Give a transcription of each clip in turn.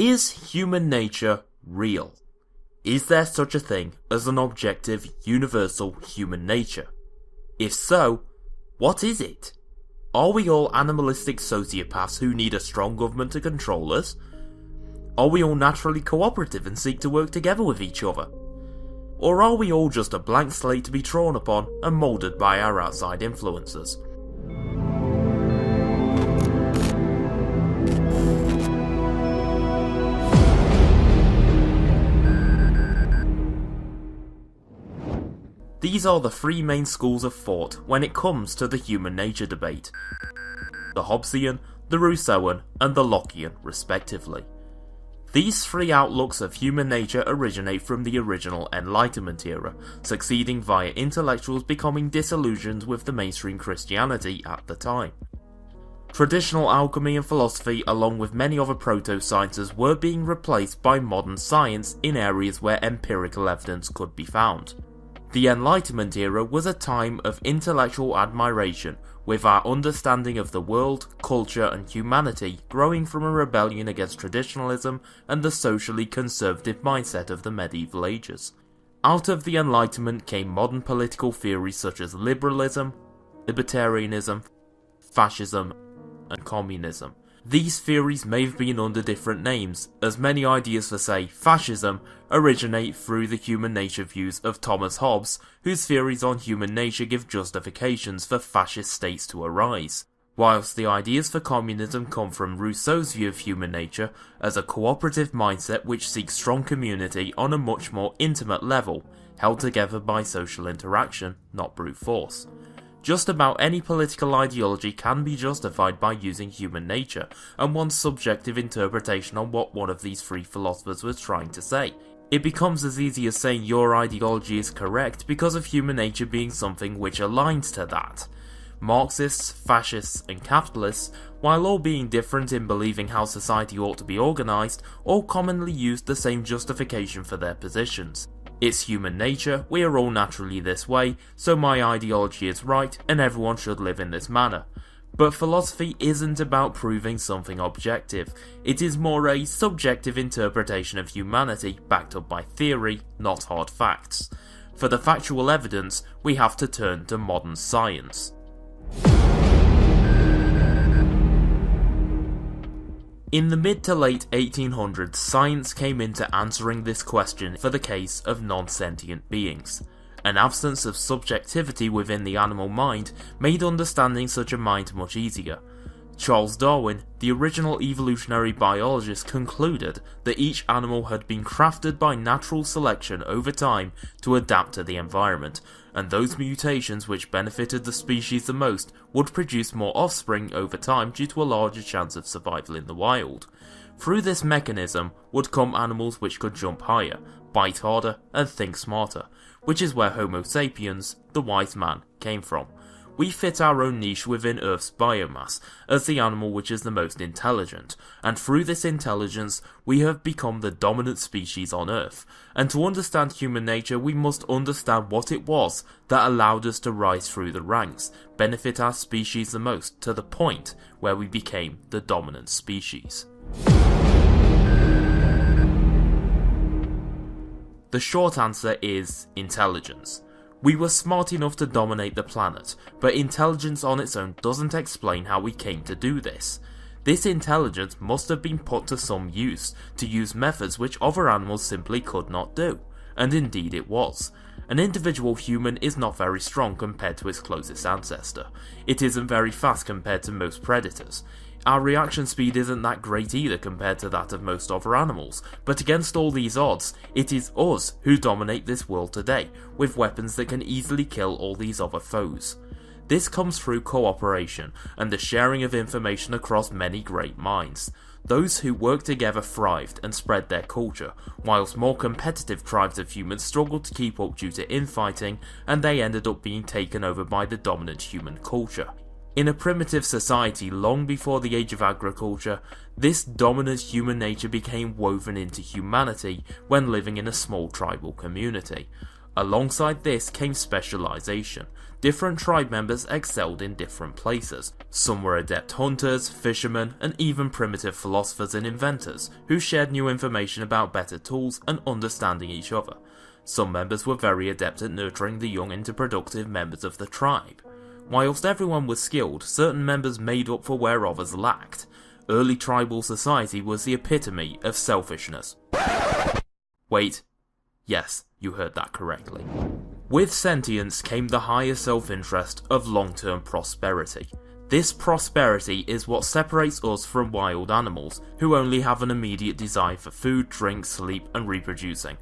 Is human nature real? Is there such a thing as an objective, universal human nature? If so, what is it? Are we all animalistic sociopaths who need a strong government to control us? Are we all naturally cooperative and seek to work together with each other? Or are we all just a blank slate to be drawn upon and moulded by our outside influences? These are the three main schools of thought when it comes to the human nature debate: the Hobbesian, the Rousseauian, and the Lockean, respectively. These three outlooks of human nature originate from the original Enlightenment era, succeeding via intellectuals becoming disillusioned with the mainstream Christianity at the time. Traditional alchemy and philosophy, along with many other proto-sciences, were being replaced by modern science in areas where empirical evidence could be found. The Enlightenment era was a time of intellectual admiration, with our understanding of the world, culture and humanity growing from a rebellion against traditionalism and the socially conservative mindset of the medieval ages. Out of the Enlightenment came modern political theories such as liberalism, libertarianism, fascism and communism. These theories may have been under different names, as many ideas for, say, fascism originate through the human nature views of Thomas Hobbes, whose theories on human nature give justifications for fascist states to arise, whilst the ideas for communism come from Rousseau's view of human nature as a cooperative mindset which seeks strong community on a much more intimate level, held together by social interaction, not brute force. Just about any political ideology can be justified by using human nature and one's subjective interpretation on what one of these three philosophers was trying to say. It becomes as easy as saying your ideology is correct because of human nature being something which aligns to that. Marxists, fascists and capitalists, while all being different in believing how society ought to be organised, all commonly used the same justification for their positions. It's human nature, we are all naturally this way, so my ideology is right and everyone should live in this manner. But philosophy isn't about proving something objective, it is more a subjective interpretation of humanity backed up by theory, not hard facts. For the factual evidence, we have to turn to modern science. In the mid to late 1800s, science came into answering this question for the case of non-sentient beings. An absence of subjectivity within the animal mind made understanding such a mind much easier. Charles Darwin, the original evolutionary biologist, concluded that each animal had been crafted by natural selection over time to adapt to the environment, and those mutations which benefited the species the most would produce more offspring over time due to a larger chance of survival in the wild. Through this mechanism would come animals which could jump higher, bite harder, and think smarter, which is where Homo sapiens, the wise man, came from. We fit our own niche within Earth's biomass as the animal which is the most intelligent, and through this intelligence we have become the dominant species on Earth. And to understand human nature we must understand what it was that allowed us to rise through the ranks, benefit our species the most, to the point where we became the dominant species. The short answer is intelligence. We were smart enough to dominate the planet, but intelligence on its own doesn't explain how we came to do this. This intelligence must have been put to some use, to use methods which other animals simply could not do, and indeed it was. An individual human is not very strong compared to its closest ancestor. It isn't very fast compared to most predators. Our reaction speed isn't that great either compared to that of most other animals, but against all these odds, it is us who dominate this world today, with weapons that can easily kill all these other foes. This comes through cooperation, and the sharing of information across many great minds. Those who worked together thrived and spread their culture, whilst more competitive tribes of humans struggled to keep up due to infighting, and they ended up being taken over by the dominant human culture. In a primitive society long before the age of agriculture, this dominant human nature became woven into humanity when living in a small tribal community. Alongside this came specialization. Different tribe members excelled in different places. Some were adept hunters, fishermen, and even primitive philosophers and inventors, who shared new information about better tools and understanding each other. Some members were very adept at nurturing the young into productive members of the tribe. Whilst everyone was skilled, certain members made up for where others lacked. Early tribal society was the epitome of selfishness. Wait. Yes, you heard that correctly. With sentience came the higher self-interest of long-term prosperity. This prosperity is what separates us from wild animals, who only have an immediate desire for food, drink, sleep, and reproducing.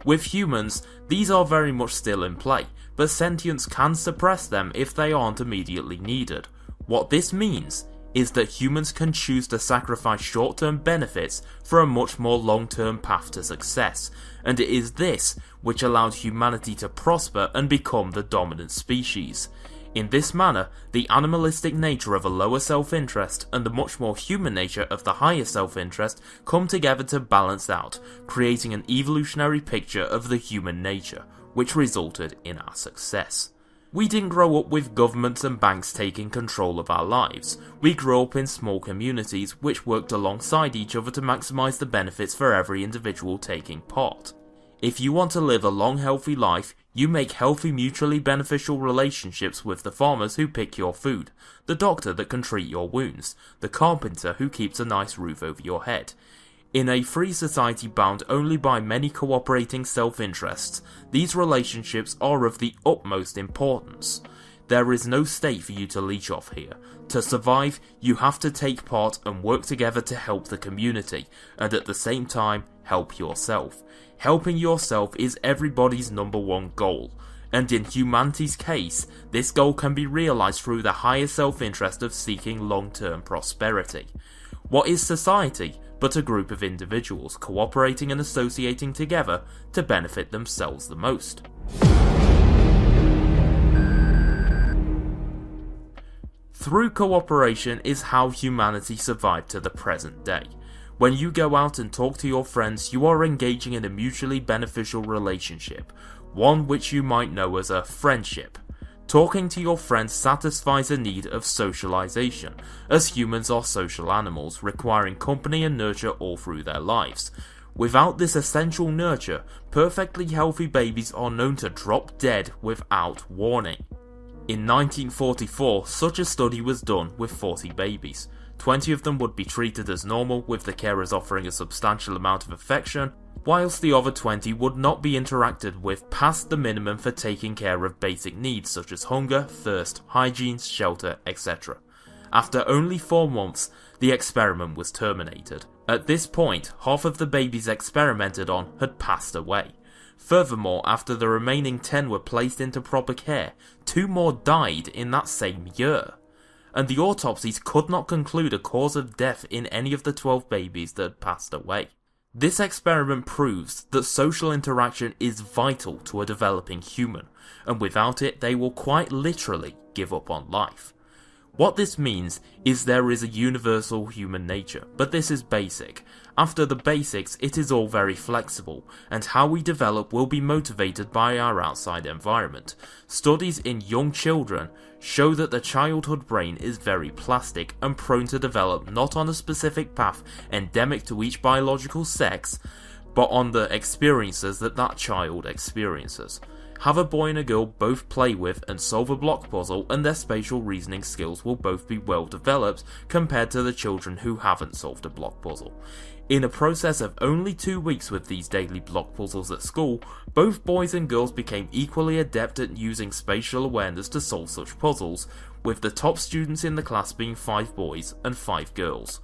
With humans, these are very much still in play, but sentience can suppress them if they aren't immediately needed. What this means is that humans can choose to sacrifice short-term benefits for a much more long-term path to success, and it is this which allowed humanity to prosper and become the dominant species. In this manner, the animalistic nature of a lower self-interest and the much more human nature of the higher self-interest come together to balance out, creating an evolutionary picture of the human nature, which resulted in our success. We didn't grow up with governments and banks taking control of our lives. We grew up in small communities which worked alongside each other to maximise the benefits for every individual taking part. If you want to live a long, healthy life, you make healthy, mutually beneficial relationships with the farmers who pick your food, the doctor that can treat your wounds, the carpenter who keeps a nice roof over your head. In a free society bound only by many cooperating self-interests, these relationships are of the utmost importance. There is no state for you to leech off here. To survive, you have to take part and work together to help the community, and at the same time, help yourself. Helping yourself is everybody's number one goal, and in humanity's case, this goal can be realised through the higher self-interest of seeking long-term prosperity. What is society but a group of individuals cooperating and associating together to benefit themselves the most? Through cooperation is how humanity survived to the present day. When you go out and talk to your friends, you are engaging in a mutually beneficial relationship, one which you might know as a friendship. Talking to your friends satisfies a need of socialization, as humans are social animals, requiring company and nurture all through their lives. Without this essential nurture, perfectly healthy babies are known to drop dead without warning. In 1944, such a study was done with 40 babies. 20 of them would be treated as normal, with the carers offering a substantial amount of affection, whilst the other 20 would not be interacted with past the minimum for taking care of basic needs such as hunger, thirst, hygiene, shelter, etc. After only 4 months, the experiment was terminated. At this point, half of the babies experimented on had passed away. Furthermore, after the remaining 10 were placed into proper care, 2 more died in that same year. And the autopsies could not conclude a cause of death in any of the 12 babies that had passed away. This experiment proves that social interaction is vital to a developing human, and without it they will quite literally give up on life. What this means is there is a universal human nature, but this is basic. After the basics, it is all very flexible, and how we develop will be motivated by our outside environment. Studies in young children show that the childhood brain is very plastic and prone to develop not on a specific path endemic to each biological sex, but on the experiences that that child experiences. Have a boy and a girl both play with and solve a block puzzle, and their spatial reasoning skills will both be well developed compared to the children who haven't solved a block puzzle. In a process of only 2 weeks with these daily block puzzles at school, both boys and girls became equally adept at using spatial awareness to solve such puzzles, with the top students in the class being 5 boys and 5 girls.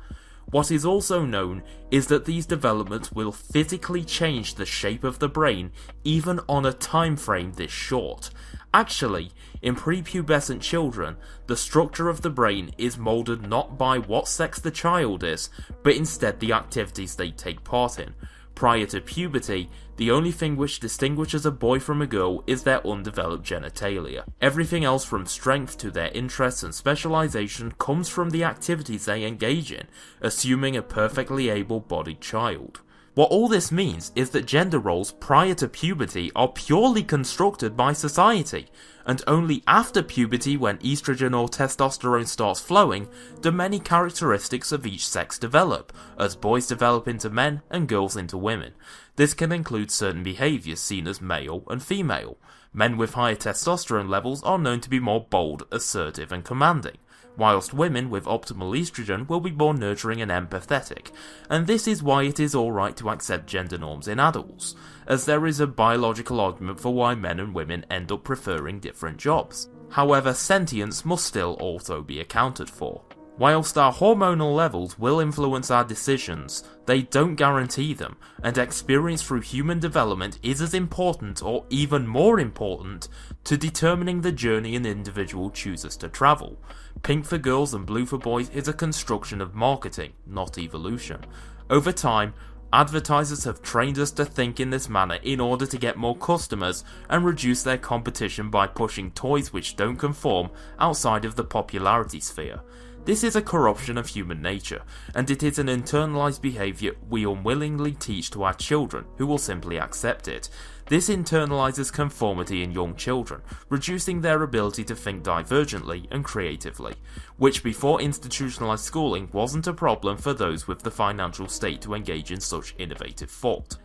What is also known is that these developments will physically change the shape of the brain even on a time frame this short. Actually, in prepubescent children, the structure of the brain is moulded not by what sex the child is, but instead the activities they take part in. Prior to puberty, the only thing which distinguishes a boy from a girl is their undeveloped genitalia. Everything else from strength to their interests and specialization comes from the activities they engage in, assuming a perfectly able-bodied child. What all this means is that gender roles prior to puberty are purely constructed by society, and only after puberty, when estrogen or testosterone starts flowing, do many characteristics of each sex develop, as boys develop into men and girls into women. This can include certain behaviours seen as male and female. Men with higher testosterone levels are known to be more bold, assertive and commanding, whilst women with optimal estrogen will be more nurturing and empathetic, and this is why it is alright to accept gender norms in adults, as there is a biological argument for why men and women end up preferring different jobs. However, sentience must still also be accounted for. Whilst our hormonal levels will influence our decisions, they don't guarantee them, and experience through human development is as important or even more important to determining the journey an individual chooses to travel. Pink for girls and blue for boys is a construction of marketing, not evolution. Over time, advertisers have trained us to think in this manner in order to get more customers and reduce their competition by pushing toys which don't conform outside of the popularity sphere. This is a corruption of human nature, and it is an internalized behavior we unwillingly teach to our children, who will simply accept it. This internalizes conformity in young children, reducing their ability to think divergently and creatively, which before institutionalized schooling wasn't a problem for those with the financial state to engage in such innovative thought.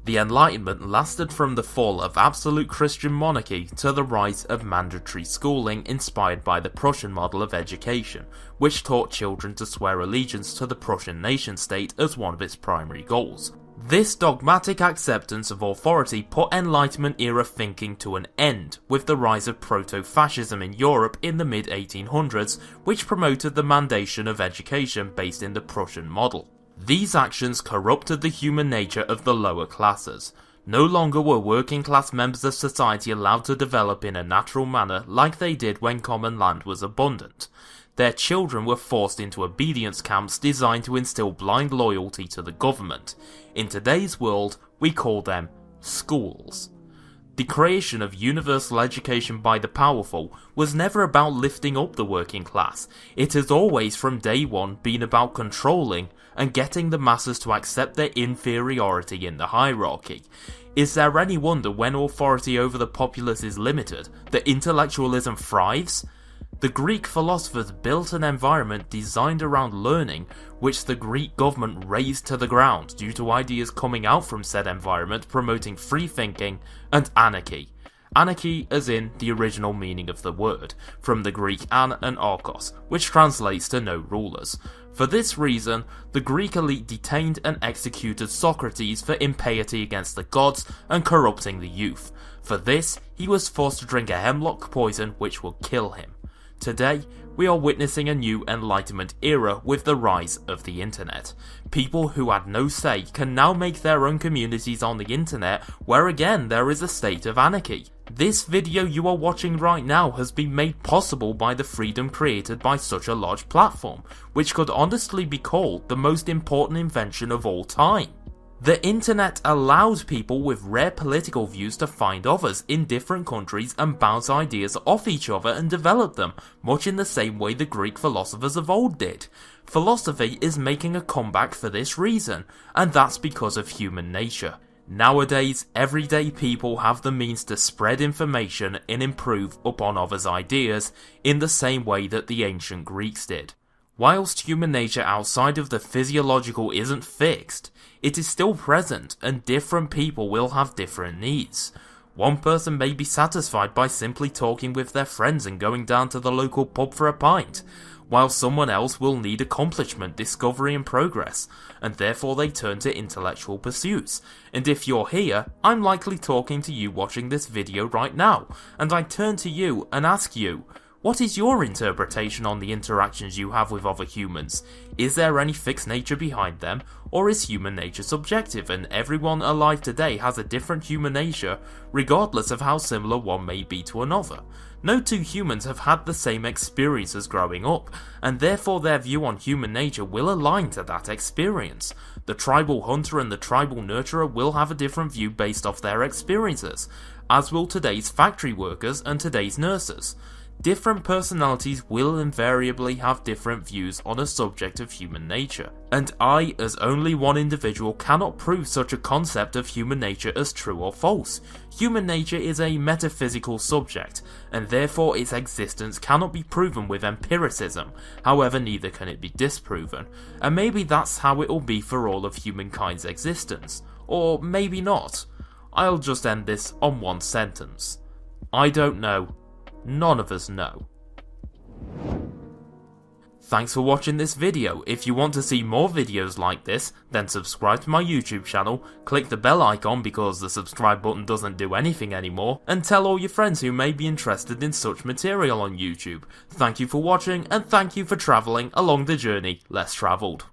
The Enlightenment lasted from the fall of absolute Christian monarchy to the rise of mandatory schooling inspired by the Prussian model of education, which taught children to swear allegiance to the Prussian nation-state as one of its primary goals. This dogmatic acceptance of authority put Enlightenment-era thinking to an end, with the rise of proto-fascism in Europe in the mid-1800s, which promoted the mandation of education based in the Prussian model. These actions corrupted the human nature of the lower classes. No longer were working class members of society allowed to develop in a natural manner like they did when common land was abundant. Their children were forced into obedience camps designed to instill blind loyalty to the government. In today's world, we call them schools. The creation of universal education by the powerful was never about lifting up the working class. It has always from day one been about controlling and getting the masses to accept their inferiority in the hierarchy. Is there any wonder when authority over the populace is limited, that intellectualism thrives? The Greek philosophers built an environment designed around learning, which the Greek government razed to the ground due to ideas coming out from said environment promoting free thinking and anarchy. Anarchy as in the original meaning of the word, from the Greek an and archos, which translates to no rulers. For this reason, the Greek elite detained and executed Socrates for impiety against the gods and corrupting the youth. For this, he was forced to drink a hemlock poison which would kill him. Today, we are witnessing a new Enlightenment era with the rise of the internet. People who had no say can now make their own communities on the internet, where again there is a state of anarchy. This video you are watching right now has been made possible by the freedom created by such a large platform, which could honestly be called the most important invention of all time. The internet allowed people with rare political views to find others in different countries and bounce ideas off each other and develop them, much in the same way the Greek philosophers of old did. Philosophy is making a comeback for this reason, and that's because of human nature. Nowadays, everyday people have the means to spread information and improve upon others' ideas in the same way that the ancient Greeks did. Whilst human nature outside of the physiological isn't fixed, it is still present, and different people will have different needs. One person may be satisfied by simply talking with their friends and going down to the local pub for a pint, while someone else will need accomplishment, discovery and progress, and therefore they turn to intellectual pursuits. And if you're here, I'm likely talking to you watching this video right now, and I turn to you and ask you, what is your interpretation on the interactions you have with other humans? Is there any fixed nature behind them, or is human nature subjective and everyone alive today has a different human nature, regardless of how similar one may be to another? No two humans have had the same experiences growing up, and therefore their view on human nature will align to that experience. The tribal hunter and the tribal nurturer will have a different view based off their experiences, as will today's factory workers and today's nurses. Different personalities will invariably have different views on a subject of human nature, and I, as only one individual, cannot prove such a concept of human nature as true or false. Human nature is a metaphysical subject, and therefore its existence cannot be proven with empiricism. However, neither can it be disproven, and maybe that's how it will be for all of humankind's existence. Or maybe not. I'll just end this on one sentence. I don't know. None of us know. Thanks for watching this video. If you want to see more videos like this, then subscribe to my YouTube channel, click the bell icon because the subscribe button doesn't do anything anymore, and tell all your friends who may be interested in such material on YouTube. Thank you for watching, and thank you for travelling along the journey less travelled.